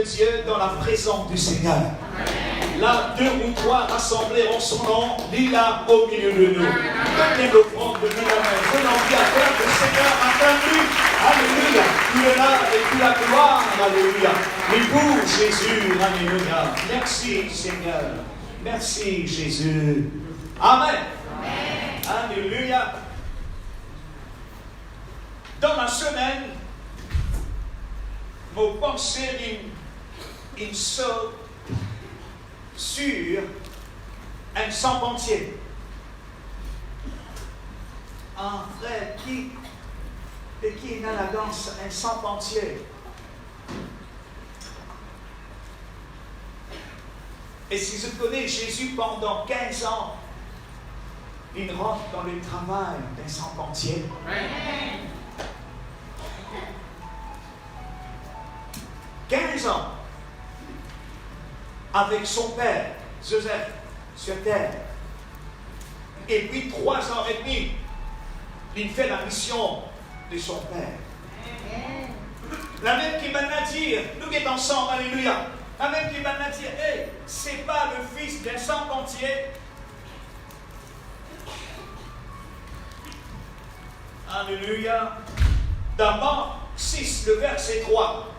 Dieu dans la présence du Seigneur. Là, 2 ou 3 rassemblés en son nom, il est là au milieu de nous. Donnez l'offrande de nous la main. Venons bien faire le Seigneur acclamé. Alléluia. Il est là et puis la gloire. Alléluia. Mais pour Jésus, alléluia. Merci Seigneur. Merci Jésus. Amen. Alléluia. Dans la semaine, vos pensées, ils sont sur un sans-pentier. Un frère qui est dans la danse, un sans-pentier. Et si je connais Jésus pendant 15 ans, il rentre dans le travail d'un sans-pentier. 15 ans avec son père, Joseph, sur terre. Et puis 3 ans et demi, il fait la mission de son père. La même qui m'a dit, nous qui sommes ensemble, alléluia. La même qui m'a dit, hey, c'est pas le fils d'un sans-pentier. Alléluia. Dans Marc 6, le verset 3.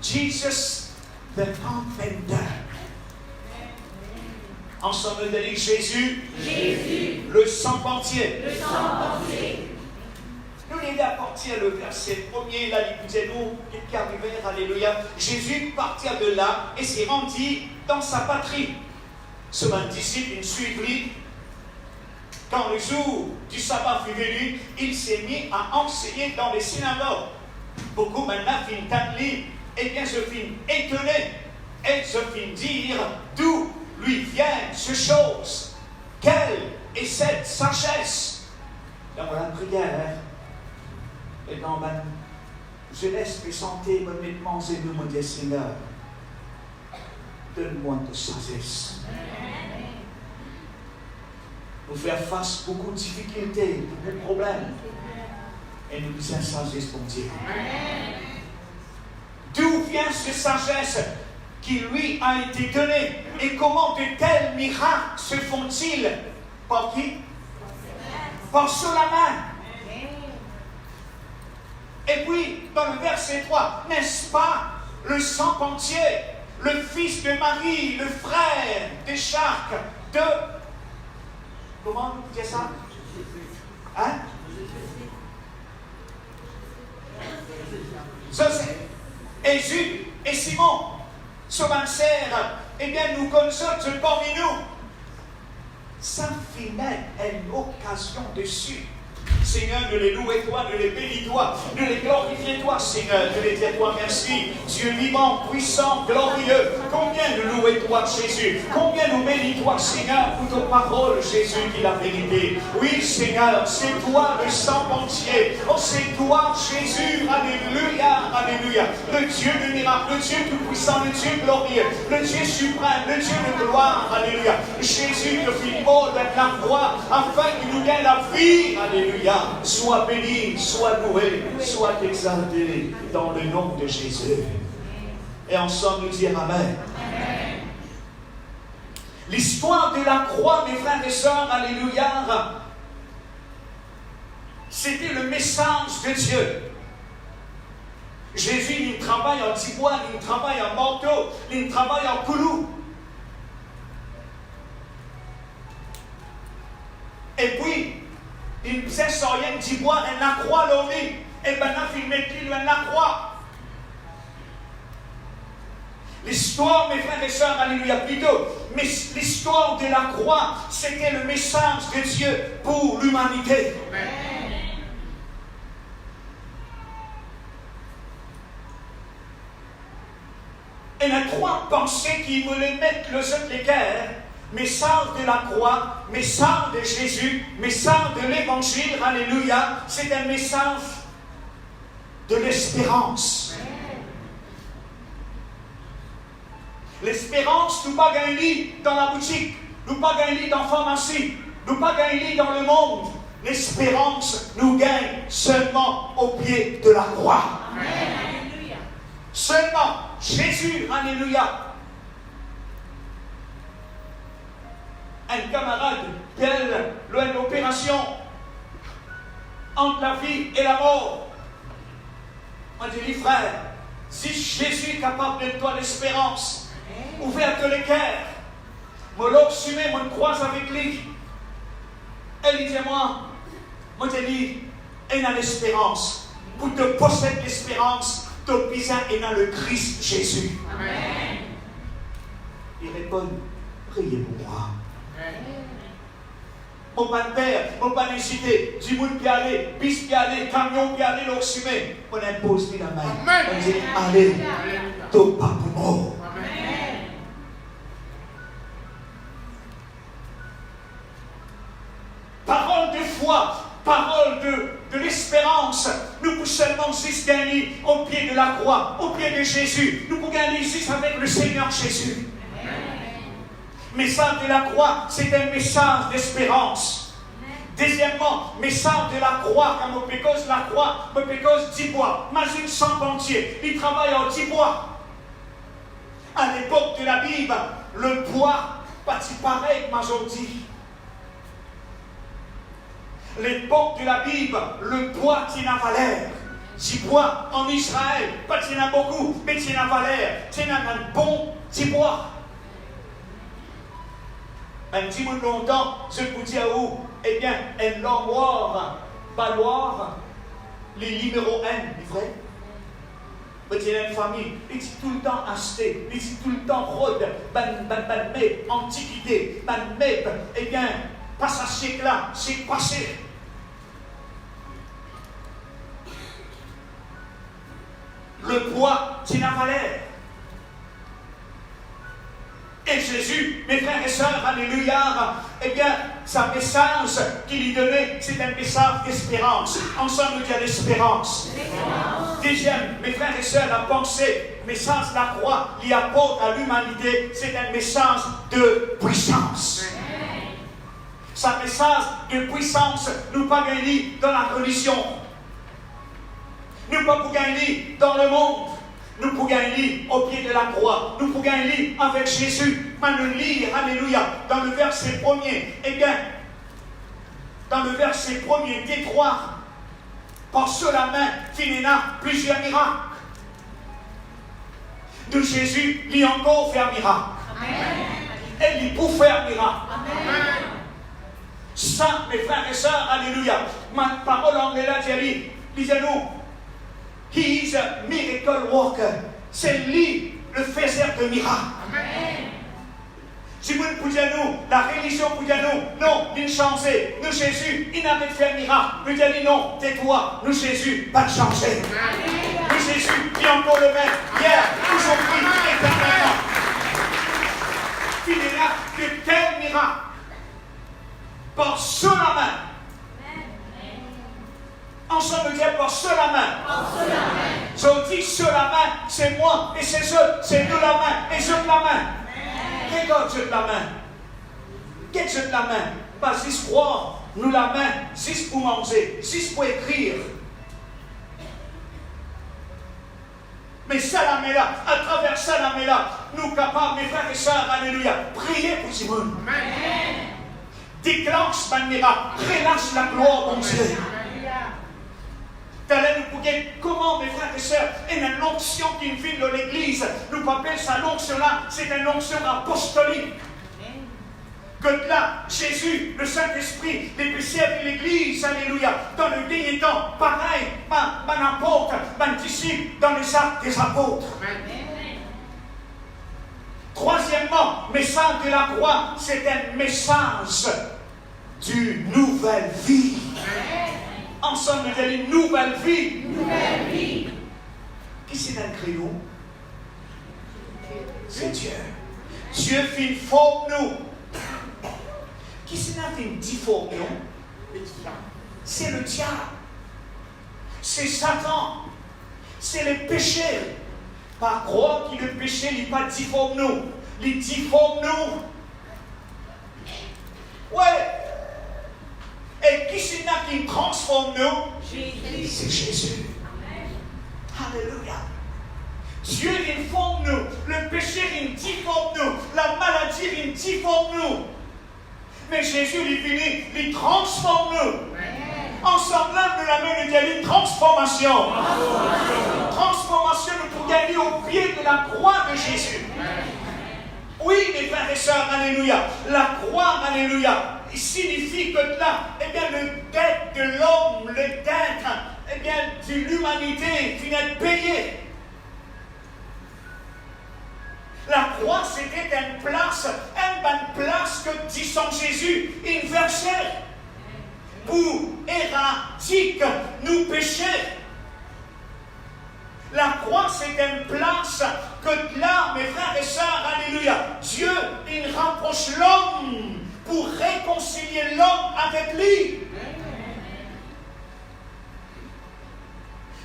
Jesus, the carpenter. Ensemble de dire Jésus, le sans-pentier. Nous l'avons apporté le verset 1er, là, écoutez-nous, qui arrivait, alléluia. Jésus partit de là et s'est rendu dans sa patrie. Ce disciple, il suivit. Quand le jour du sabbat fut venu, il s'est mis à enseigner dans les synagogues. Beaucoup maintenant finissent à lire. Eh bien, je finis étonné et je finis dire d'où lui vient ce chose. Quelle est cette sagesse? Dans la prière et dans ma jeunesse et santé, honnêtement, c'est de me dire Seigneur, donne-moi de sagesse. Pour faire face à beaucoup de difficultés, beaucoup de problèmes. Et nous disons sagesse pour Dieu. D'où vient cette sagesse qui lui a été donnée? Et comment de tels miracles se font-ils? Par qui? Par Solomon. Et puis, dans le verset 3, n'est-ce pas le sans-pentier, le fils de Marie, le frère de Jacques, de... Comment vous dites ça? Hein? Joseph. Et Jude et Simon, ce sert, eh bien, nous connaissons parmi nous. Ça finit une occasion dessus. Seigneur, de les louer toi, de les bénir toi, de les glorifier toi, Seigneur, de les dire toi merci. Dieu vivant, puissant, glorieux. Combien nous louer toi, Jésus? Combien nous bénir toi, Seigneur, pour ta parole, Jésus, qui est la vérité. Oui, Seigneur, c'est toi le sans-pentier. Oh, c'est toi, Jésus. Alléluia, alléluia. Le Dieu de miracle, le Dieu tout-puissant, le Dieu glorieux, le Dieu suprême, le Dieu de gloire. Alléluia. Jésus, le Fils mort de la croix, afin qu'il nous donne la vie. Alléluia. Sois béni, sois loué, sois exalté dans le nom de Jésus. Et ensemble nous dire Amen. Amen. L'histoire de la croix, mes frères et sœurs, alléluia, c'était le message de Dieu. Jésus, il travaille en tiboine, il travaille en manteau, il travaille en coulou. Et puis, il faisait rien de bois, et la croix l'oreille. Et maintenant, il met qu'il la croix. L'histoire, mes frères et sœurs, alléluia, plutôt, mais l'histoire de la croix, c'était le message de Dieu pour l'humanité. Amen. Et les 3 pensées qui voulaient mettre le jeu de l'équerre, message de la croix, message de Jésus, message de l'évangile, alléluia, c'est un message de l'espérance. L'espérance, nous pas gagner dans la boutique, nous pas gagner dans la pharmacie, nous pas gagner dans le monde. L'espérance nous gagne seulement au pied de la croix. Amen. Seulement Jésus, alléluia. Un camarade qui a une opération entre la vie et la mort. On dit, frère, si Jésus est capable de toi l'espérance, ouverte le cœur, moi l'obsumé, moi croise avec lui. Elle dit, moi te dis, elle a l'espérance. Pour te posséder l'espérance, ton visage est dans le Christ Jésus. Amen. Il répond, priez pour moi. Mon père, mon pas nécessité, du monde qui allait, bis qui allait, camion qui allait, l'oxymé. On impose la main. Amen. On dit, allez, ton pas pour moi. Parole de foi, parole de l'espérance. Nous pouvons seulement juste gagner au pied de la croix, au pied de Jésus. Nous pouvons gagner juste avec le Seigneur Jésus. Message de la croix, c'est un message d'espérance. Deuxièmement, message de la croix, quand on pécose la croix, on pécose 10 bois. Imagine 100 entiers, ils travaillent en 10 bois. À l'époque de la Bible, le bois, pas si pareil que aujourd'hui. L'époque de la Bible, le bois tient la valeur. 10 bois en Israël, pas tient la beaucoup, mais tient la valeur. Tient un bon 10 bois. Un petit peu longtemps, je vous dis à vous, eh bien, un l'armoire, baloir, les numéros 1, les frères. Vous avez une famille, il dit tout le temps acheter, il dit tout le temps rôde, antiquité, eh bien, pas ça siècle là, c'est passé. Le poids, c'est la valeur. Et Jésus, mes frères et sœurs, alléluia, eh bien, sa message qu'il lui donnait, c'est un message d'espérance. Ensemble, il y a l'espérance. Deuxième, mes frères et sœurs, la pensée, message de la croix, qui apporte à l'humanité, c'est un message de puissance. Sa message de puissance, nous pas gagner dans la religion. Nous pas pour gagner dans le monde. Nous pouvons gagner au pied de la croix. Nous pouvons gagner avec Jésus. Maintenant, lire, alléluia, dans le verset premier. Eh bien, dans le verset premier, Détroit, par sur la main, Finéna, plusieurs miracles. De Jésus, il a encore fait un miracle. Et il peut faire un miracle. Amen. Ça, mes frères et sœurs, alléluia. Ma parole en anglais là, dit, disons-nous, He is a miracle worker. C'est lui le faiseur de miracles. Amen. Si vous ne pouviez nous, la religion pouvait nous, non, il changeait. Nous, Jésus, il n'avait fait un miracle. Nous dit non, tais-toi. Nous, Jésus, pas de changer. Nous, Jésus, il est encore le même. Hier, aujourd'hui, éternellement. Il est là de tels miracles. Par sur la main. Ensemble, nous disons par sur la main. Je dis sur la main, c'est moi et c'est eux, c'est nous la main et je de la main. Qu'est-ce que je de la main? Qu'est-ce que je de la main? Pas juste croire, nous la main, juste pour manger, juste pour écrire. Mais ça la met là, à travers ça la met là, nous capables, mes frères et sœurs, alléluia, prier pour Simone. Déclenche ma miracle, relâche la gloire, mon Dieu. Comment, mes frères et sœurs, et une onction qui vient de l'église, nous appelons ça l'onction là, c'est une onction apostolique. Que là, Jésus, le Saint-Esprit, les pécheurs de l'église, alléluia, dans le dernier temps, pareil, mon apôtre, mon disciple, dans les actes des apôtres. Troisièmement, message de la croix, c'est un message d'une nouvelle vie. Ensemble, nous avons une nouvelle vie. Nouvelle vie. Qui c'est un crayon? C'est Dieu. Dieu fait forme nous. Qui c'est un fait difforme nous? C'est le diable. C'est Satan. C'est le péché. par croire que le péché n'est pas difforme nous. Il difforme nous. Ouais. Et qui c'est là qui transforme nous? Jésus. C'est Jésus. Alléluia. Dieu informe nous. Le péché il difforme nous. La maladie il difforme nous. Mais Jésus il finit, il transforme nous. Ensemble, de la main de Dieu, une transformation. Transformation, nous pouvons gagner au pied de la croix de Jésus. Oui, mes frères et sœurs, alléluia. La croix, alléluia, signifie que là, eh bien, le dette de l'homme, le dette, eh bien, de l'humanité finit d'être payé. La croix, c'était une place que, disant Jésus, une versait pour éradiquer nos péchés. La croix, c'est une place que là, mes frères et sœurs, alléluia, Dieu, il rapproche l'homme pour réconcilier l'homme avec lui.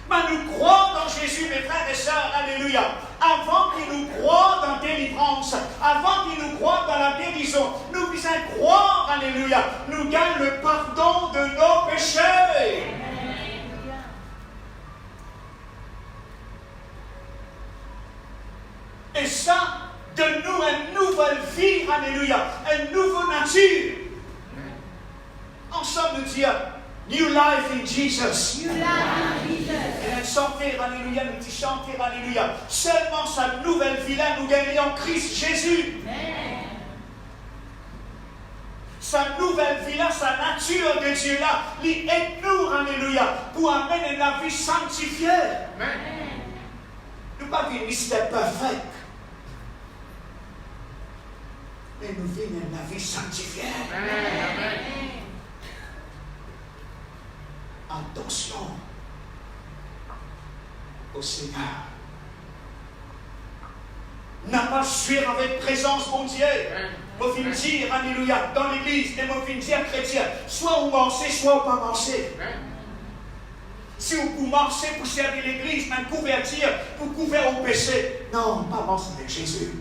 Mais nous croyons dans Jésus, mes frères et sœurs, alléluia. Avant qu'il nous croient dans la délivrance, avant qu'il nous croient dans la guérison, nous puissions croire, alléluia, nous gagnons le pardon de nos péchés. Et ça, donne nous une nouvelle vie, alléluia, une nouvelle nature. Ensemble, nous disons, New life in Jesus. New life in Jesus. Et chanter, alléluia, nous dit chanter, alléluia. Seulement sa nouvelle vie-là, nous gagnons en Christ Jésus. Amen. Sa nouvelle vie-là, sa nature de Dieu-là, il aide nous, alléluia, pour amener la vie sanctifiée. Amen. Nous ne pas vivre mystère parfait. Mais nous vivons la vie sanctifiée. Amen. Attention au Seigneur. N'a pas fuir avec présence, mon Dieu. Moi, je dire, alléluia, dans l'église, et moi, je dire, chrétien, soit vous marchez, soit vous pas marchez. Si vous marchez pour servir l'église, un couverture pour couvrir au péché. Non, pas marcher avec Jésus.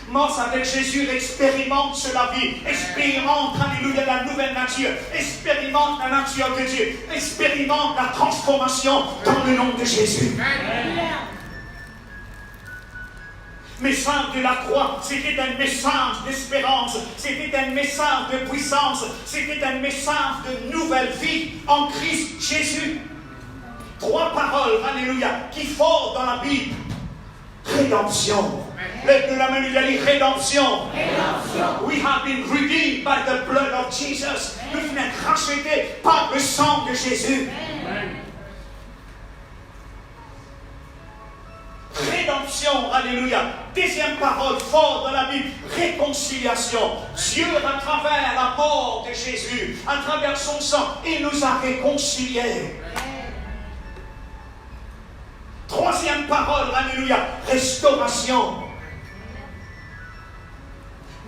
Marche avec Jésus, expérimente sur la vie, expérimente, alléluia, la nouvelle nature, expérimente la nature de Dieu, expérimente la transformation dans le nom de Jésus. Message de la croix, c'était un message d'espérance, c'était un message de puissance, c'était un message de nouvelle vie en Christ Jésus. 3 paroles, alléluia, qui font dans la Bible. Rédemption. Lève la main, il a dit rédemption. We have been redeemed by the blood of Jesus. Nous sommes rachetés par le sang de Jésus. Rédemption, alléluia. Deuxième parole forte dans la Bible, réconciliation. Dieu, à travers la mort de Jésus, à travers son sang, il nous a réconciliés. Troisième parole, alléluia, restauration.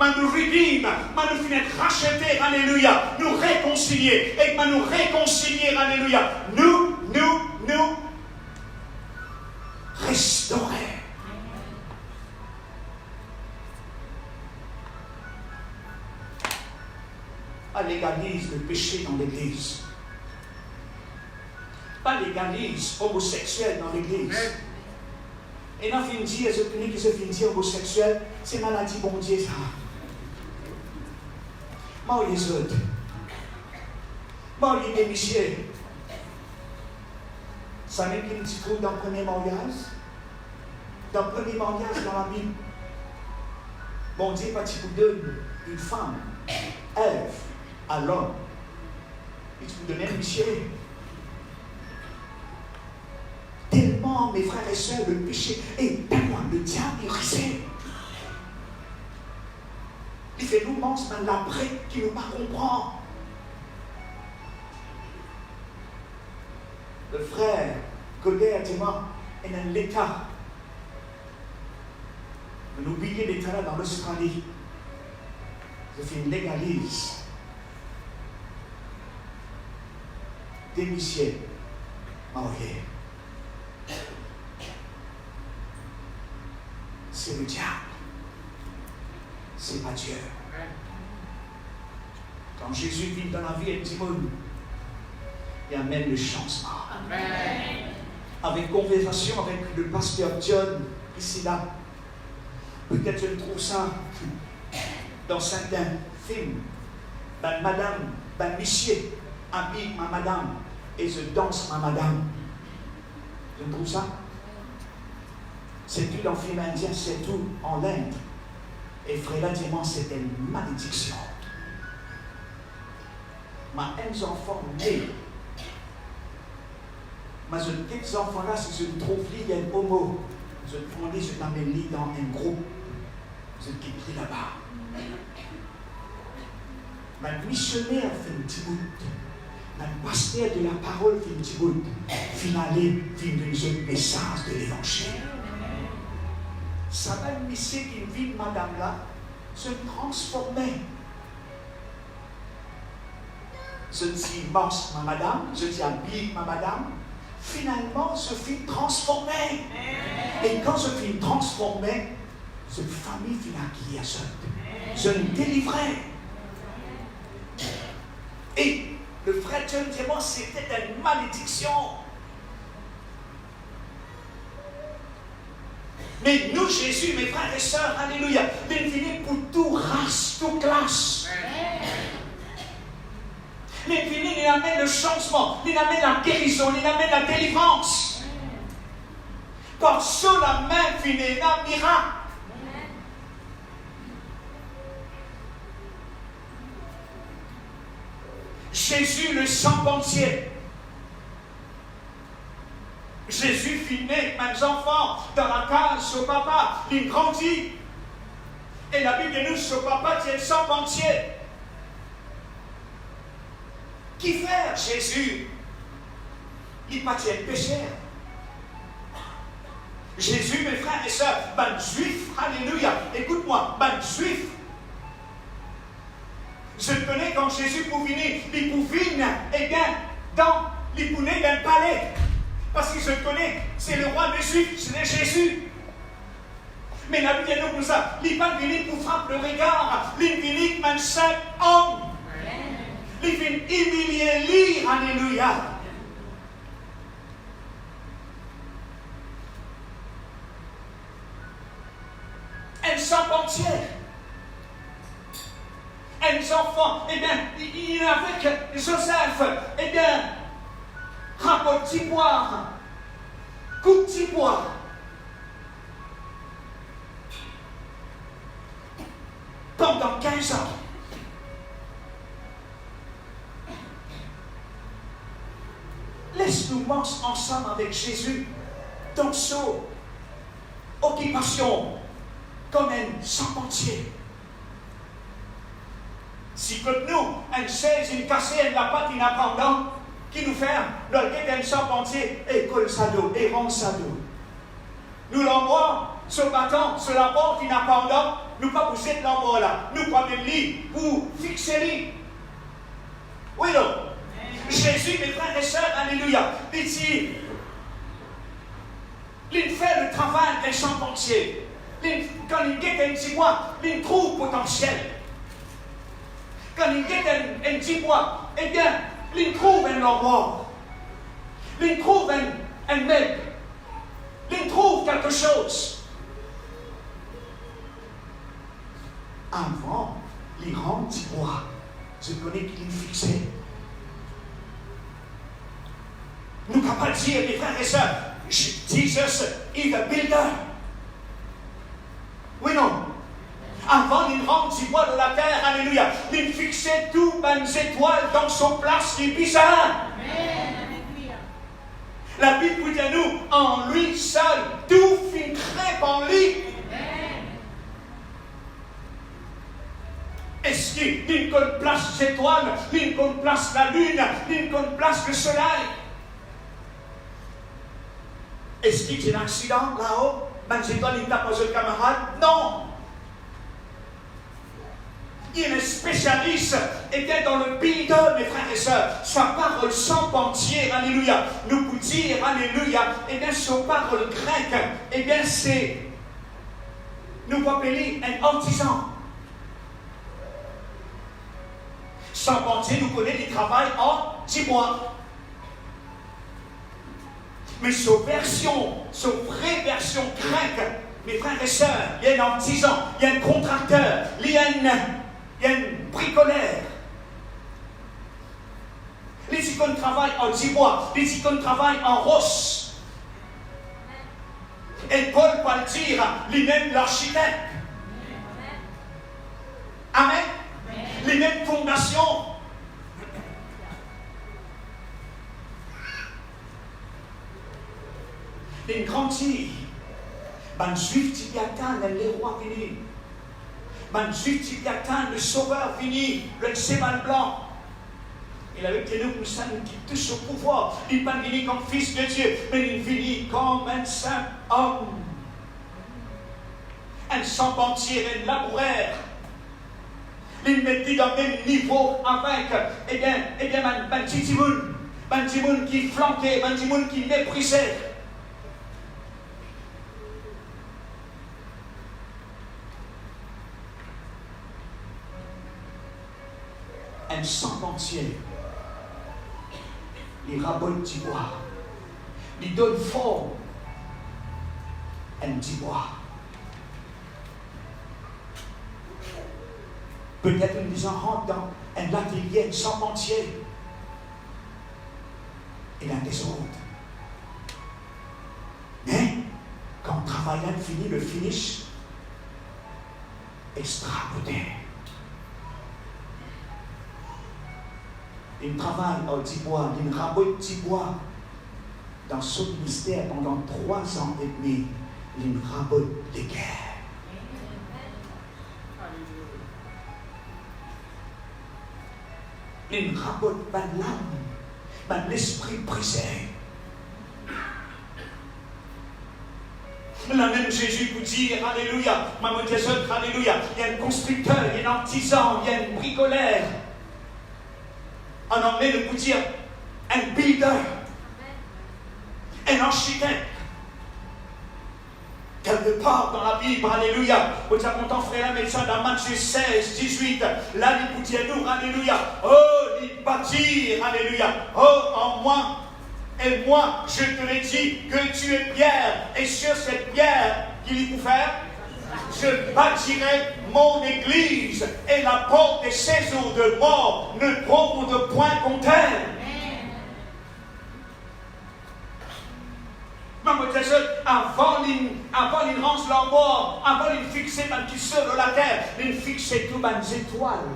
Nous redeem, nous finir racheter, alléluia, nous réconcilier, et nous réconcilier, alléluia, nous restaurer. Pas légalise le péché dans l'église. Pas légalise homosexuel dans l'église. Et dans fin dit, les opinions qui se finissent homosexuel, c'est maladie, bon Dieu, ça. Moi, les autres. Moi, les messieurs. Ça n'est qu'une petite trouve dans le premier mariage. Dans le premier mariage, dans la Bible, bon Dieu, quand il vous donne une femme, Ève, à l'homme, il vous donne un monsieur. Tellement, mes frères et sœurs, le péché est tellement le diable est risé. Il fait nous mentir dans l'après qui ne pas comprendre. Le frère Godet a dit moi, il est dans l'état. Mais n'oubliez l'état là dans l'Australie. Je fais une légalise. Des messieurs mariés. c'est le diable. C'est pas Dieu. Quand Jésus vit dans la vie intime, il amène le changement. Amen. Avec conversation avec le pasteur John, ici là, peut-être je trouve ça dans certains films. Ben, madame, ben, monsieur habille ma madame et je danse ma madame. Je trouve ça. C'est tout dans le film indien, c'est tout en Inde. Et frère Diamant, c'était une malédiction. Ma un enfant né. Mais je petits enfants là, si je me trouve il y a un homo, je prends les, je t'amène dans un groupe. Je quitte là-bas. Ma missionnaire fait un petit bout. Ma pasteur de la parole fait un petit bout. Finalement, fait une message de l'évangile. Ça va me laisser qu'une vie de madame là se transformer. Je dis mange ma madame, je dis habille ma madame. Finalement, je suis transformé. Et quand je suis transformé, cette famille finit qui est seule. Je me délivrais. Et le frère John dit moi, c'était une malédiction. Mais nous, Jésus, mes frères et sœurs, alléluia, il est venu pour toute race, toute classe. Il est venu, il amène le changement, il amène la guérison, il amène la délivrance. Par ça, la main finit un miracle. Jésus, le sans-pentier. Jésus finit, mes enfants, dans la case, son papa, il grandit. Et la Bible nous, son papa tient sans-pentier. Qui fait Jésus? Il pas tient péché. Jésus, mes frères et sœurs, ben juif, alléluia, écoute-moi, ben juif. Je connais quand Jésus pouvait il pouvait, eh bien, il pouvait d'un palais. Parce que je connais, c'est le roi des Juifs, c'est Jésus. Mais la Bible nous dit ça, il n'est pas venu pour frapper le regard, il est venu comme un simple homme. Il vient humilier lui, alléluia. Un sans-pentier. Un enfant, eh bien, il est avec Joseph, eh bien, rapport d'ivoire, coupe d'ivoire. Pendant 15 ans. Laisse-nous marcher ensemble avec Jésus dans son occupation comme un sans-pentier. Si comme nous, un chaise, une cassée, une lapate, une appendant, qui nous ferme, nous avons un sans-pentier, et colle sa dos, et rend sa dos. Nous l'envoie, se battant, se la porte, une appendant, nous pas pousser de l'envoi là, nous pas même lit, pour fixer lit. Oui, non. Jésus, mes frères et sœurs, alléluia, il dit, il fait le travail d'un sans-pentier. Quand il guette un petit bois, il trouve potentiel. Quand il guette un petit bois, eh bien, il trouve un endroit. Il trouve un meuble. Il trouve quelque chose. Avant, il rend petit bois. Je connais qu'il est fixé. Nous ne pouvons pas dire, mes frères et sœurs, Jesus is a builder. Oui, non. Avant, il rentre du bois de la terre, alléluia. Il fixait toutes les étoiles dans son place, il bizarre. La Bible dit à nous, en lui seul, tout finit en lui. Est-ce qu'il place les étoiles, il place la lune, il place le soleil? Est-ce qu'il y a un accident là-haut? Les étoiles, il tape sur le camarade? Non! Il est spécialiste, et bien dans le pays d'homme, mes frères et sœurs, sa parole sans entière, alléluia, nous pouvons dire, alléluia, et bien son parole grecque, et bien c'est nous appelons un artisan. Charpentier nous connaît du travail en 10 mois. Mais sa vraie version grecque, mes frères et sœurs, il y a un artisan, il y a un contracteur, il y a un bricoleur. Les icônes travaillent en 10 mois, les icônes travaillent en roche. Et Paul va le dire, lui-même l'architecte. Amen. Les mêmes fondations. Une grande île. Man juif qui attend le roi venu. Man juif qui attend le sauveur venu, le cheval blanc. Il avait tenu une scène qui touche au pouvoir. Il n'est pas venu comme fils de Dieu, mais il est venu comme un saint homme. Un charpentier, un laboureur. Il mettait dans le même niveau avec, man Timoun qui flanquait, man Timoun qui méprisait. Un charpentier, il rabote du bois, il donne forme à un petit bois. Peut-être nous disons rentre dans un atelier, un charpentier. Il a des autres. Mais quand on travaille infini, le finish, extraordinaire. Il travaille au petit bois, il rabote petit bois. Dans ce ministère, pendant 3 ans et demi, il rabote des guerres. Il rabote ma l'âme, l'esprit brisé. Là même Jésus vous dit, alléluia, maman des autres, alléluia, il y a un constructeur, il y a un artisan, il y a un bricoleur. En anglais, de vous dire, un builder, un architecte. Quelque part dans la Bible, alléluia, vous avez mon frère, mais ça dans Matthieu 16, 18, là, il vous dit à nous, alléluia, oh, il bâtir, alléluia, oh, en moi, et moi, je te l'ai dit, que tu es pierre, et sur cette pierre, qu'il faut faire, je bâtirai mon église, et la porte des séjours de mort ne pourront de point contre elle. Avant qu'ils rangent leur mort, avant qu'ils fixent dans qui sur la terre, ils fixent tout dans les étoiles.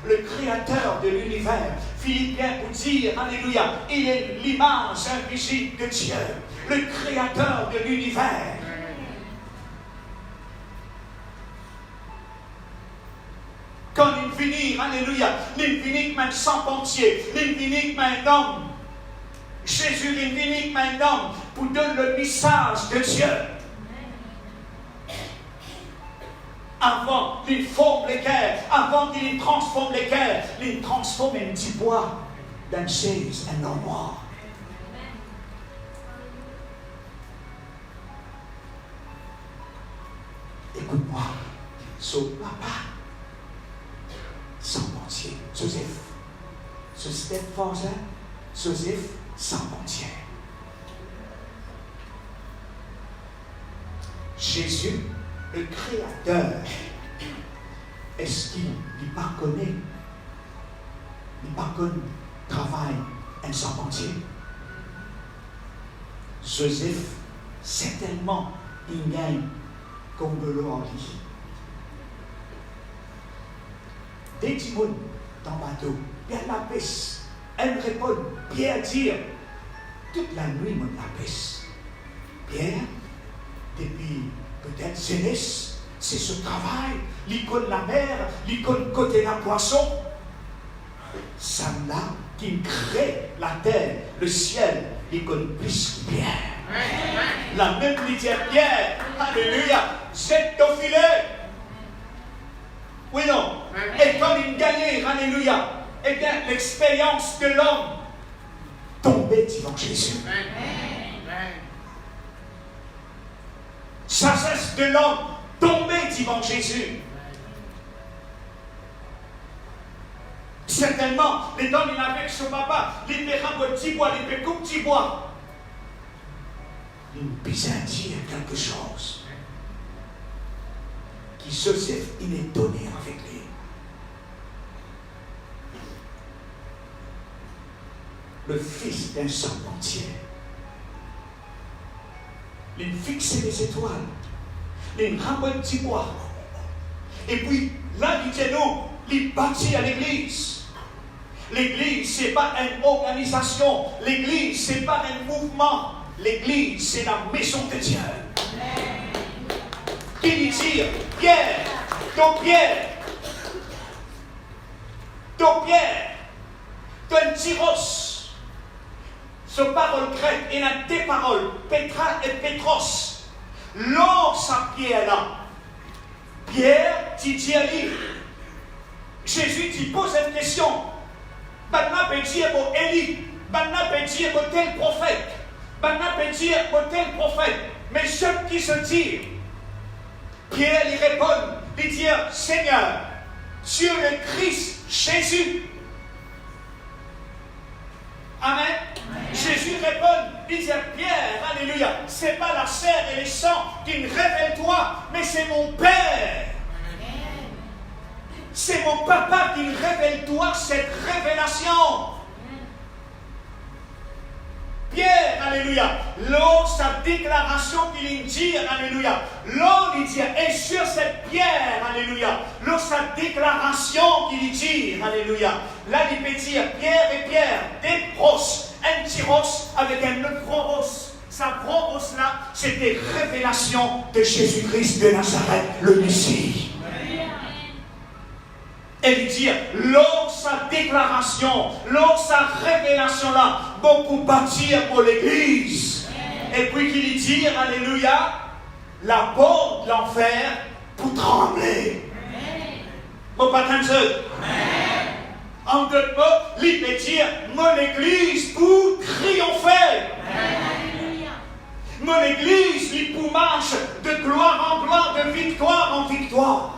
Le créateur de l'univers, Philippiens vous dire, alléluia, il est l'image invisible de Dieu, le créateur de l'univers. Quand il finit, alléluia, il finit comme un charpentier, il finit comme un homme. Jésus est venu comme un homme pour donner le message de Dieu. Avant qu'il forme les cœurs, avant qu'il transforme les cœurs, il transforme un petit bois d'une chaise, un armoire. Écoute-moi, son papa, charpentier, Joseph. Joseph forgeant, Joseph charpentier. Jésus, le Créateur, est-ce qu'il pas connaît? Il pas connaît le travail un charpentier. Joseph, certainement, il gagne comme de l'eau en lit. Des timons dans le bateau, Pierre la pêche. Elle répond, Pierre dit, toute la nuit, mon la pêche. Pierre, depuis peut-être jeunesse, c'est ce travail, l'icône la mer, l'icône côté la poisson. Ça là qui crée la terre, le ciel, l'icône plus que Pierre. La même litière Pierre, alléluia, jette au filet. Oui, non. Et quand il gagnait, alléluia, eh bien, l'expérience de l'homme tombait devant Jésus. Sagesse de l'homme devant Jésus. Certainement, les temps il avait son papa, il était un petit bois, il était comme petit bois. Il besoin dire quelque chose. Qui Joseph, il est donné avec lui. Le fils d'un charpentier. Il fixait les étoiles. Il ramenait un petit bois. Et puis, là, il dit non, il bâtit à l'église. L'église, ce n'est pas une organisation. L'église, ce n'est pas un mouvement. L'église, c'est la maison de Dieu. Qui lui dit, Pierre, ton tyros. Ce parole grecque, il y a deux paroles, Petra et Petros. L'or, sa pierre là. Pierre, tu dis à lui. Jésus, tu poses une question. Maintenant, peut dire pour Élie. Maintenant, peut dire pour tel prophète. Maintenant, peut dire pour tel prophète. Mais ceux qui se disent, Pierre lui répond, il dit, Seigneur, tu es le Christ, Jésus. Amen. Jésus répond, il dit, Pierre, alléluia, ce n'est pas la chair et les sangs qui me révèlent toi, mais c'est mon Père. C'est mon papa qui révèle toi cette révélation. Pierre, alléluia, lors sa déclaration qu'il dit, alléluia, lors il dit, et sur cette pierre, alléluia, lors sa déclaration qu'il dit, alléluia, là il peut dire Pierre et Pierre, des pros, un tyros avec un autre pros. Sa pros là, c'était révélation de Jésus-Christ de Nazareth, le Messie. Et lui dire, lors sa déclaration, lors sa révélation là, beaucoup bâtir pour l'église. Et puis qu'il lui dit, alléluia, la porte de l'enfer pour trembler. Bon, pas tant de en deux mots, il peut dire, mon église pour triompher. Mon église, il pour marche de gloire en gloire, de victoire en victoire.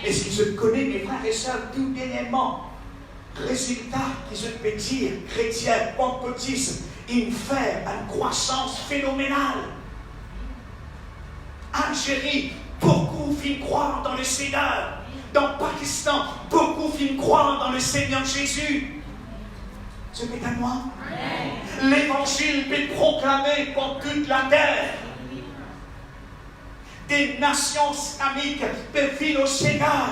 Est-ce que je connais mes frères et sœurs tout dernièrement? Résultat que je peux dire, chrétien, pentecôtiste, il fait une croissance phénoménale. Algérie, beaucoup finissent croire dans le Seigneur. Dans Pakistan, beaucoup finissent croire dans le Seigneur Jésus. Ce n'est à moi. L'évangile peut proclamer pour toute la terre. Des nations islamiques peuvent vivre au Seigneur.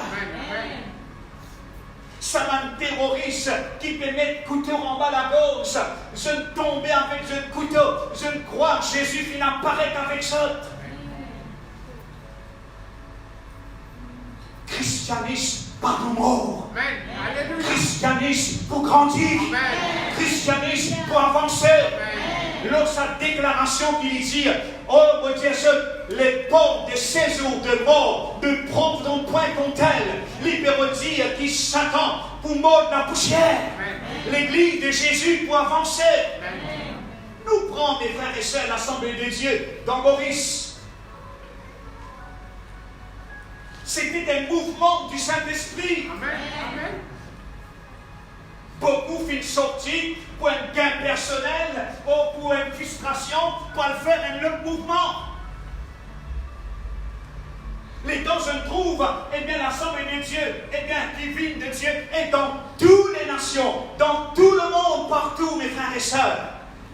Ça un terroriste qui peut mettre couteau en bas la gorge. Je ne tombe avec ce couteau. Je ne crois que Jésus qui n'apparaît qu'avec ça. Christianisme par nos morts. Christianisme pour grandir. Christianisme pour avancer. Lors sa déclaration qu'il dit, oh mon Dieu, les portes de séjour de mort ne prendront point contre elle. Libéraux dire qui Satan pour mordre la poussière. L'église de Jésus pour avancer. Nous prenons, mes frères et sœurs, l'Assemblée de Dieu dans Maurice. C'était un mouvement du Saint-Esprit. Amen. Beaucoup finissent sortis pour un gain personnel ou pour une frustration, pour faire un autre mouvement. Les dons se trouvent, eh bien, l'Assemblée de Dieu, eh bien, divine de Dieu, est dans toutes les nations, dans tout le monde, partout, mes frères et sœurs.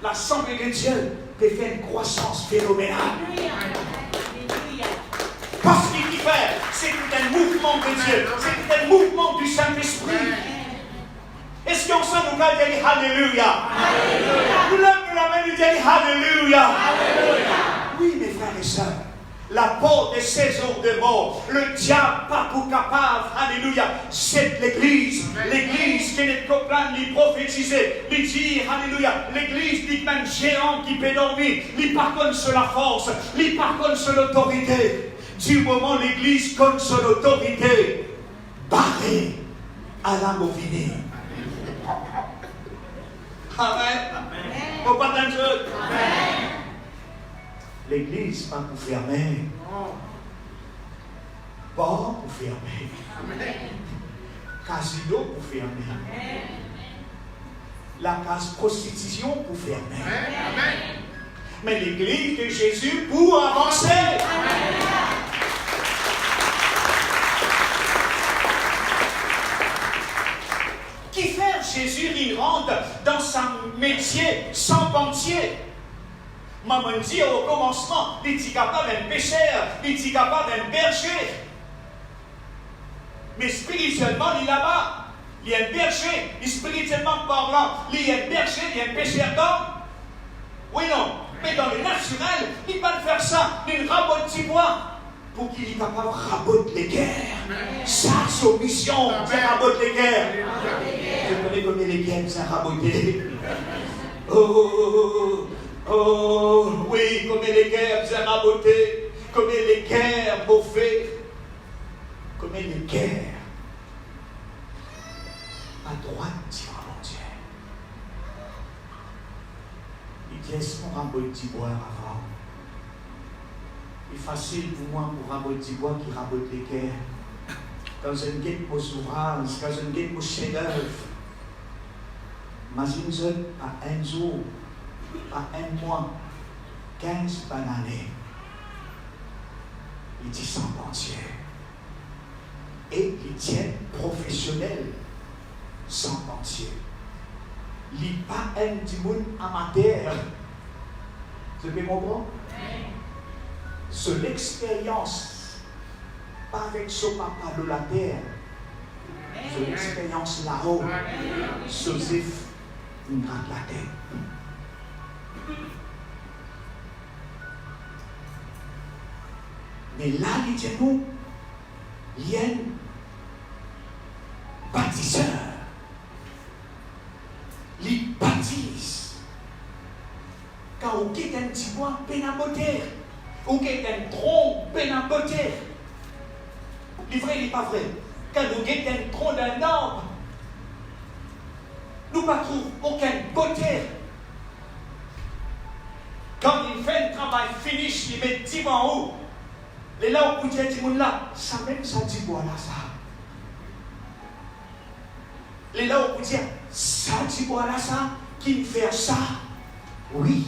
L'Assemblée de Dieu peut faire une croissance phénoménale. Parce qu'il fait, c'est un mouvement de Dieu, c'est un mouvement du Saint-Esprit. Est-ce qu'on sent nous dire Alléluia? Nous lèvons la main et disons Alléluia. Oui, mes frères et sœurs, la porte des saisons de mort, le diable pas pour capable, Alléluia, c'est l'église. L'église qui n'est pas plein de prophétiser, de dire Alléluia. L'église dit même géant qui peut dormir, il par contre sur la force, il par contre sur l'autorité. Du moment où l'église compte sur l'autorité, barrée à la movinée. Amen. Faut pas t'inquiéter. L'église pas pour fermer. fermer. Amen. Casino pour fermer. La case prostitution pour fermer. Amen. Mais l'église de Jésus pour avancer. Qui fait Jésus, il rentre dans son métier sans pentier. Maman dit au commencement, il dit capable d'un pécheur, il dit capable d'un berger. Mais spirituellement, il est là-bas. Il y a un berger, spirituellement parlant, il y a un berger, il y a un pécheur d'homme. Oui, non. Mais dans le naturel, il va faire ça, il rabote du bois pour qu'il est capable de raboter les guerres. Ça, c'est mission, c'est raboter les guerres. Je connais combien les guerres, c'est raboter. Oh, oui, combien les guerres, c'est raboter. Combien les guerres, bouffées. Combien les guerres. À droite, tire à mon Dieu. Il dit, est-ce qu'on rabote du bois avant? Il est facile pour moi pour raboter du bois qui rabote les guerres. Quand je guette mon ouvrage, quand je guette mon chef-d'œuvre, imagine-toi à un jour, à un mois, 15 bananes. Il dit sans entier. Et il tient professionnel sans entier. Il n'est pas un petit monde amateur. Vous pouvez comprendre? C'est l'expérience, pas avec son papa de la terre, c'est l'expérience là-haut. Joseph, il gratte la tête. Mais là, il dit nous, il y a un bâtisseur. Il baptise. Quand on quitte un petit bois, peine à botter. On quitte un tronc, peine à botter. Il est vrai, il n'est pas vrai. Quand on quitte un tronc d'un arbre, nous ne trouvons aucun beauté. Quand il fait un travail finish, il met 10 en haut. Et là, on peut dire, là, ça même ça dit quoi là, ça. Et là, on peut dire, ça dit quoi là, ça, qui me fait ça. Oui,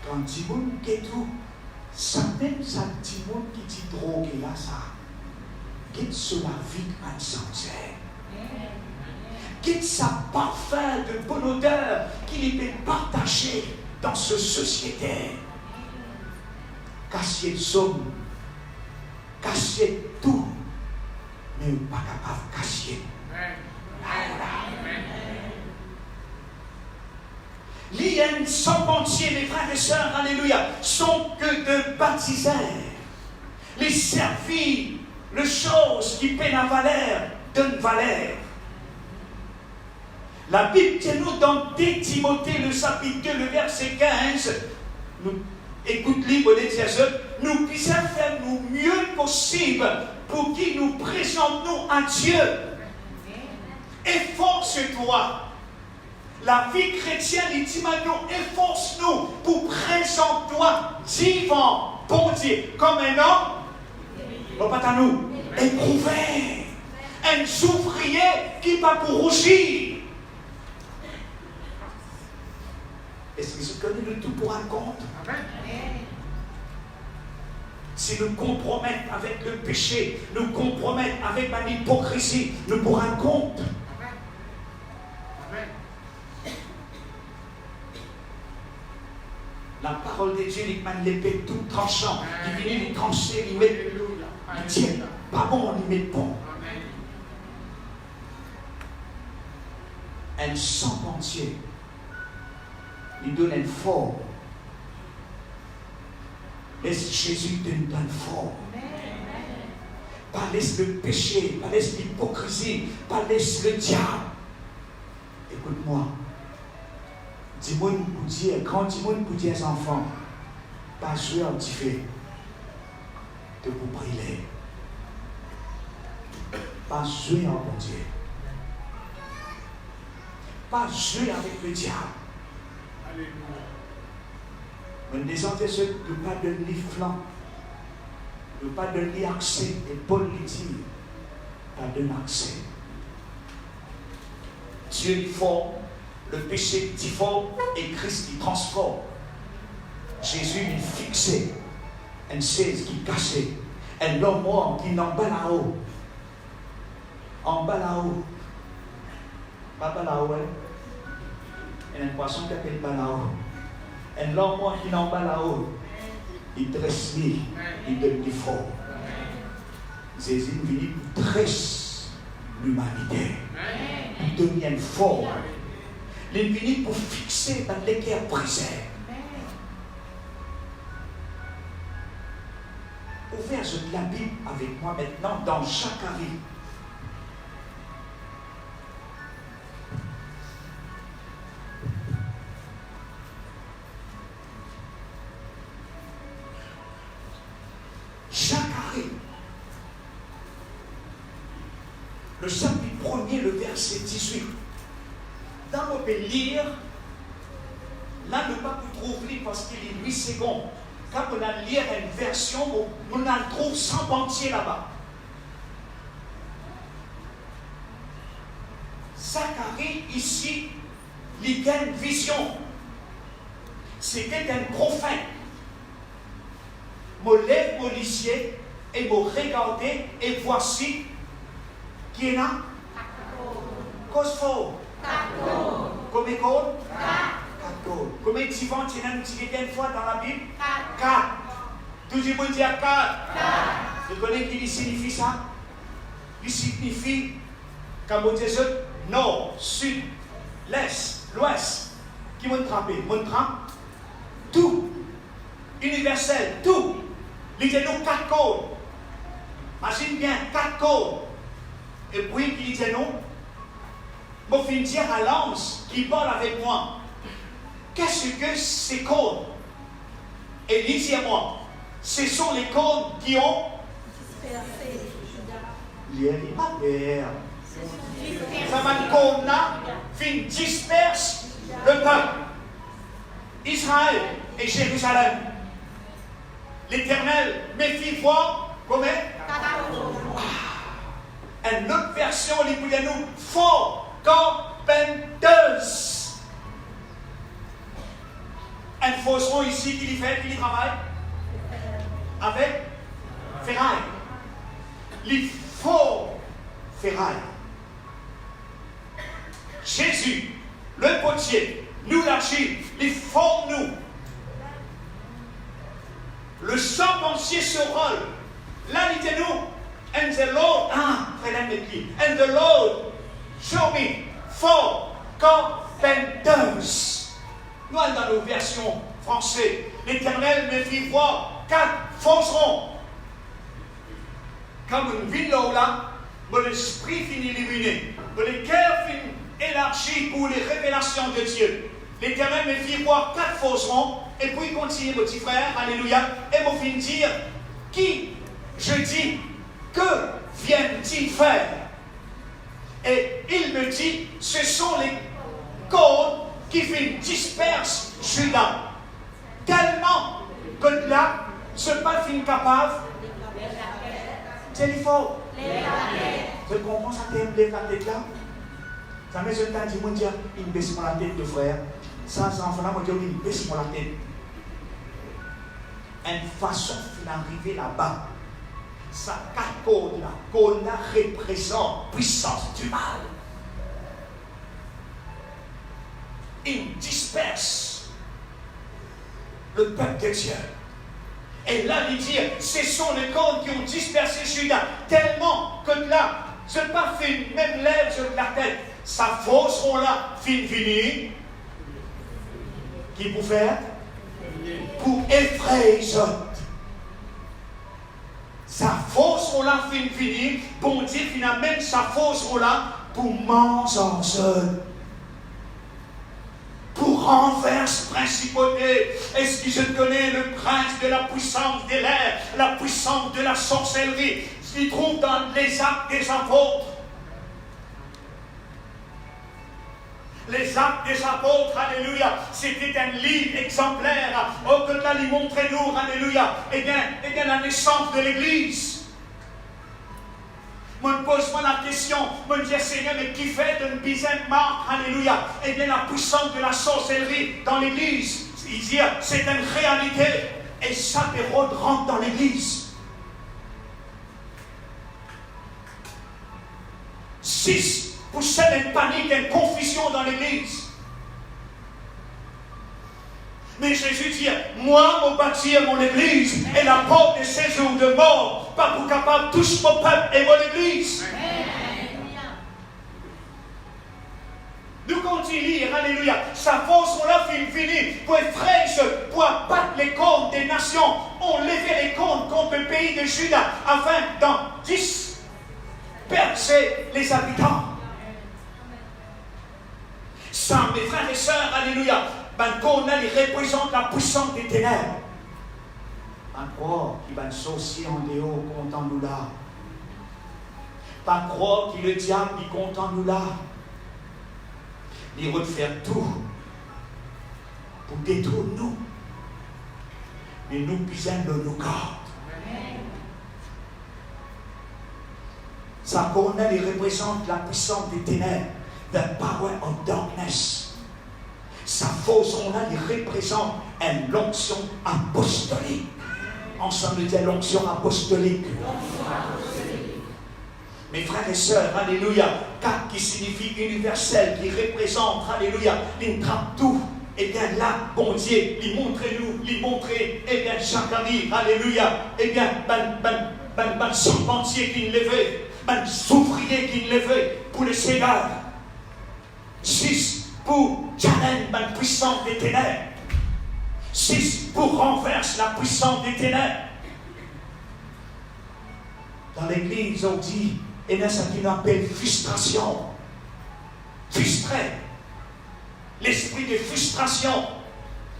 quand Timon qui est tout, ça même ça Timon qui dit drogue là, ça. Qui sur la vie insensée. Qui sa parfum de bonne odeur qu'il peut partager dans cette société. Cacher le somme, cacher tout, mais pas capable de cacher. L'IN sans entier, mes frères et sœurs, alléluia, sont que de baptiseurs. Les servir, les choses qui peinent à valeur, donnent valeur. La Bible dit nous dans 2 Timothée, le chapitre 2, le verset 15, nous, écoute libre des dieux, nous puissions faire le mieux possible pour qu'il nous présente nous à Dieu. Efforce-toi. La vie chrétienne, il dit maintenant, efforce-nous pour présenter toi vivant, bon Dieu, comme un homme, pas à nous, éprouvé, un ouvrier qui va pour rougir. Est-ce que je connais le tout pour un compte? Si nous compromettons avec le péché, nous compromettons avec l'hypocrisie, nous pour un compte. La parole de Dieu, il met l'épée tout tranchant. Il vient les trancher, il met. Il tient pas bon, il met bon. Un sang entier. Il donne une forme. Laisse Jésus te donne forme. Pas laisse le péché, pas laisse l'hypocrisie, pas laisse le diable. Écoute-moi. Dis-moi pour dire, quand dis-moi pour dire aux enfants, pas jouer un petit fait de vous brûler. Pas jouer en bon Dieu. Pas jouer avec le diable. Mais les anticipations ne pas donner flanc, ne pas donner accès, et Paul lui dit, tu as donné accès. Dieu est fort, le péché est fort et Christ il transforme. Jésus il fixait une chaise qui cachait, un homme mort qui n'en bas là-haut. En bas là-haut. Pas là-haut, hein? Il y a un poisson qui appelle bas là-haut. Un homme mort qui n'en bas là-haut. Il dresse lui, il donne du fort. Jésus est venu pour dresser l'humanité. Pour donner une forme. Il est venu pour fixer dans les cœurs brisés. Ouvrez la Bible avec moi maintenant dans Zacharie. Zacharie. Le chapitre 1er, le verset 18. Dans on peut lire, là ne pas vous trouver parce qu'il est 8 secondes. Quand on a lire une version, on en trouve 100 entiers là-bas. Zacharie, ici, il a une vision. C'était un prophète. Je lève mon lycée et me regarder et voici qui est là. Cosfo. Comme école? 4. Combien de vivants tu as utilisé une fois dans la Bible? 4. Tout le monde dit 4. Vous connaissez qui signifie ça? Il signifie, quand vous dites nord, sud, l'est, l'ouest. Qui m'a trappé? Tout. Universel, tout. Il y a 4 codes. Imagine bien, 4 codes. Et puis, il dit non. Je vais dire à l'ange qui parle avec moi. Qu'est-ce que ces codes? Et lisez-moi. Ce sont les codes qui ont dispersé. Ça va être code là, qui disperse le peuple. Israël et Jérusalem. L'Éternel me fit voir comment? Une autre version, il dit nous, fort carpenteuse. Un faucheron ici qui travaille avec ferraille. Les faux ferraille. Jésus, le potier, nous l'archive, les formes nous. Le charpentier se rôle. Là, il dit nous, and the Lord, and the Lord show me four carpenters. Nous, dans nos versions françaises, l'Éternel me fit voir 4 forgerons. Comme une ville là, mon esprit finit illuminé, mon cœur finit élargi pour les révélations de Dieu. L'Éternel me fit voir 4 forgerons, et puis il continue, mon petit frère, alléluia, et me fit dire, qui, je dis, que viennent-ils faire? Et il me dit, ce sont les codes qui dispersent Judas. Tellement que là, ce pas fin capable. C'est il faut. Je comprends ça, tu lèves la tête là. Ça met un temps, dit, mon Dieu, il baisse la tête de frère. Ça, c'est enfant là, mon Dieu, il baisse la tête. Une façon d'arriver là-bas. Ça, 4 codes là, qu'on représente puissance du mal. Il disperse le peuple de Dieu. Et là, il dit, ce sont les codes qui ont dispersé Judas, tellement que là, ce n'est pas fait même lèvre sur la tête. Sa force seront là, fini. Qui pour faire? Pour effrayer les autres. Sa force seront là, fini. Bon Dieu, finalement, même sa force seront là pour manger en seul. Pour renverser principauté. Est-ce que je connais le prince de la puissance de l'air, la puissance de la sorcellerie, ce qu'il trouve dans les actes des apôtres? Les actes des apôtres, alléluia, c'était un livre exemplaire. Oh, que là, il montrait nous, alléluia, et bien la naissance de l'Église. Je pose-moi la question, je dis Seigneur, mais qui fait d'une bizaine marque, alléluia, eh bien la puissance de la sorcellerie dans l'église, il dit, c'est une réalité, et chaque Hérode rentre dans l'église. 6 pour semer une panique, une confusion dans l'église. Mais Jésus dit, moi, je bâtir mon église, et la porte de séjour de mort, pas pour capable toucher mon peuple et mon église. Nous continuons à lire, alléluia. Sa force, on l'a fini, pour être fraîche, pour abattre les cônes des nations. On levait les cônes contre le pays de Juda, afin d'en disperser les habitants. Ça, mes frères et sœurs, alléluia. Ben, qu'on a, il représente la puissance des ténèbres. Pas croire qu'il va saucer en dehors, content nous là. Pas croire que le diable, il content nous là. Il va faire tout pour détruire nous. Mais nous puisons dans nos corps. Ça, qu'on a, il représente la puissance des ténèbres. The power of darkness. Sa force, on a, il représente une l'onction apostolique. Ensemble, dit l'onction apostolique. Mes frères et sœurs, alléluia, 4 qui signifie universel, qui représente, alléluia, il trappe tout. Eh bien là, bon Dieu, il montre-nous, il montre, eh bien, chaque année, alléluia, eh bien, ben serpentier qui levait, ben souffrier qui levait pour le Seigneur. 6 pour challenge la puissance des ténèbres. 6 pour renverser la puissance des ténèbres. Dans l'église, on dit, et là, ça qu'on appelle frustration. Frustré. L'esprit de frustration,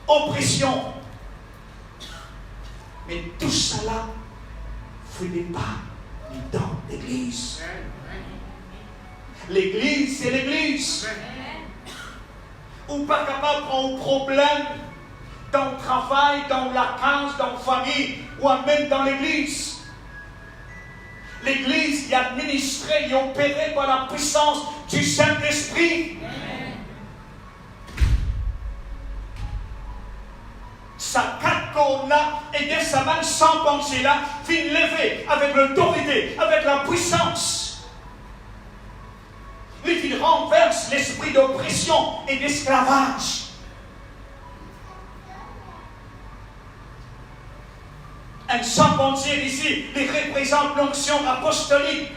oppression. Mais tout cela ne fait pas dans l'église. L'église, c'est l'église. Ou pas capable de prendre un problème dans le travail, dans la case, dans la famille, ou même dans l'église. L'église est administrée et opérée par la puissance du Saint-Esprit. Sa 4 cornes-là, et bien sa main sans penser-là, finit levée avec l'autorité, avec la puissance. Lui qui renverse l'esprit d'oppression et d'esclavage. Un sans-pensier ici, il représente l'onction apostolique.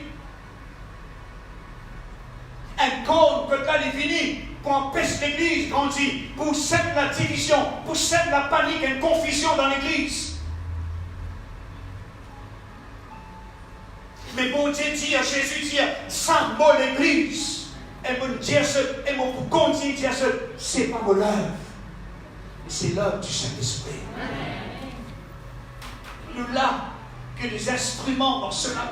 Un corps que là est fini pour empêcher l'église grandir, pour semer la division, pour semer la panique et une confusion dans l'église. Mais bon Dieu dit à Jésus, dit, sans moi l'église, et mon Dieu, et mon continuer dire, c'est pas mon œuvre, mais c'est l'œuvre du Saint-Esprit. Nous là, que des instruments dans ce main.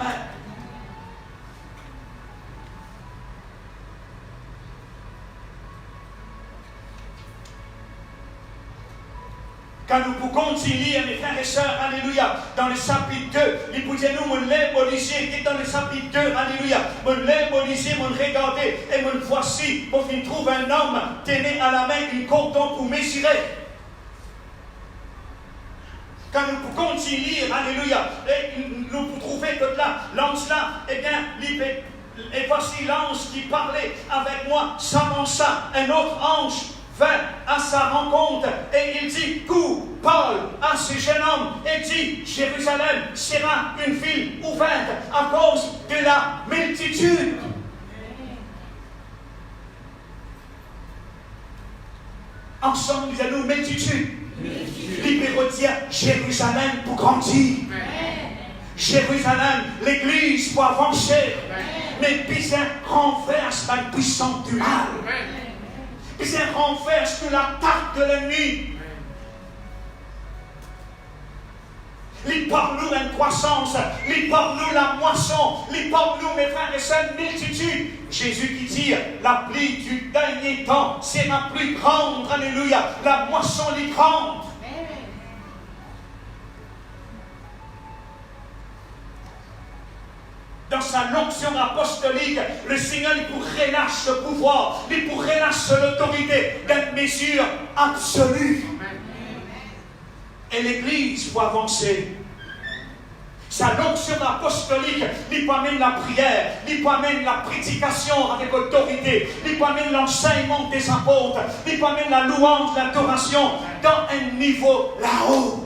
Quand nous pouvons lire, mes frères et sœurs, alléluia, dans le chapitre 2, il peut dire, nous, mon lève au lycée, qui est dans le chapitre 2, alléluia, mon lève au lycée, mon regardez, et mon voici, pour qu'il trouve un homme, tenait à la main une cordon pour mesurer. Quand nous pouvons lire, alléluia, et nous pouvons trouver que là, l'ange là, eh bien, et voici l'ange qui parlait avec moi, s'avança, un autre ange vint à sa rencontre et il dit, parle à ce jeune homme et dit, Jérusalem sera une ville ouverte à cause de la multitude. Ensemble, nous allons multitude. Libéraux dire Jérusalem pour grandir. Jérusalem, l'église pour avancer. Mais bien renverse la puissance du mal. Bien renverse toute l'attaque de l'ennemi. Il parle-nous d'une croissance, il parle-nous la moisson, il parle-nous, mes frères et sœurs, multitude. Jésus qui dit, la pluie du dernier temps sera plus grande, alléluia, la moisson est grande. Dans dans sa onction apostolique, le Seigneur, il pour relâche ce pouvoir, il pour relâche l'autorité d'une mesure absolue. Et l'Église pour avancer. Sa onction apostolique, il peut amener la prière, il peut amener la prédication avec autorité, il peut amener l'enseignement des apôtres, il peut amener la louange, l'adoration dans un niveau là-haut.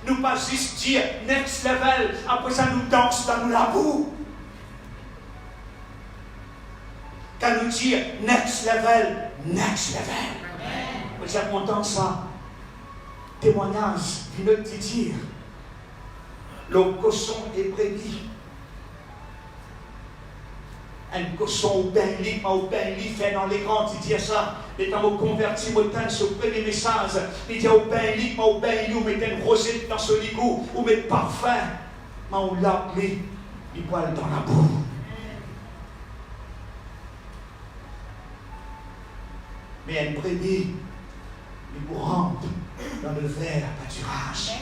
Nous pas juste dire next level, après ça nous danse dans la boue. Quand nous dire next level, next level. Vous avez entendu ça? Témoignage d'une autre dire. Le cochon est brebis. Un cochon au bain lit fait dans l'écran, il dit ça. Et quand vous convertis, vous tenez ce premier message. Il dit au bain lit, vous mettez une rosette dans ce ligou, vous mettez parfum. Mais on l'a appelé, il poêle dans la boue. Mais un brebis, il vous rentre dans le vert pâturage.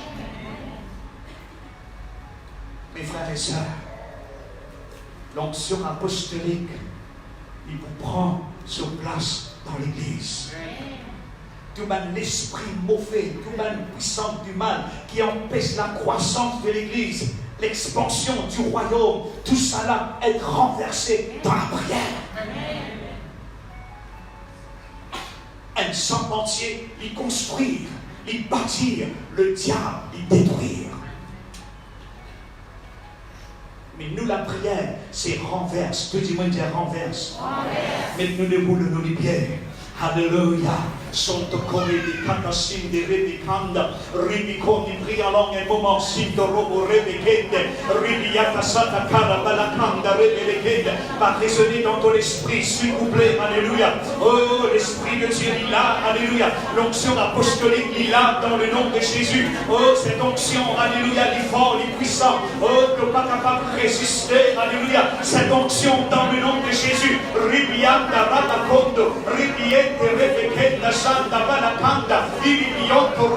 Mes frères et sœurs, l'onction apostolique, il vous prend sur place dans l'Église. Tout l'esprit mauvais, tout puissance du mal qui empêche la croissance de l'Église, l'expansion du royaume, tout ça là est renversé dans la prière. Un sang entier, il construire, il bâtir, le diable, il détruire. Mais nous, la prière, c'est renverse. Tout le monde dit renverse. Mais nous ne voulons les pieds. Alléluia. Santo corribi canta sin di rebicanda, ribiconi pria long un moment sin de robo rebekende, ribiata santa cara balacanda rebekende, va résonner dans ton esprit, s'il vous plaît, alléluia. Oh, l'esprit de Dieu est là, alléluia. L'onction apostolique est là dans le nom de Jésus. Oh, cette onction, alléluia, il est fort, il est puissant. Oh, tu n'es pas capable de résister, alléluia. Cette onction dans le nom de Jésus. Ribiata rabacondo, ribiente rebekende. Santa Balacanda, Ilibiotto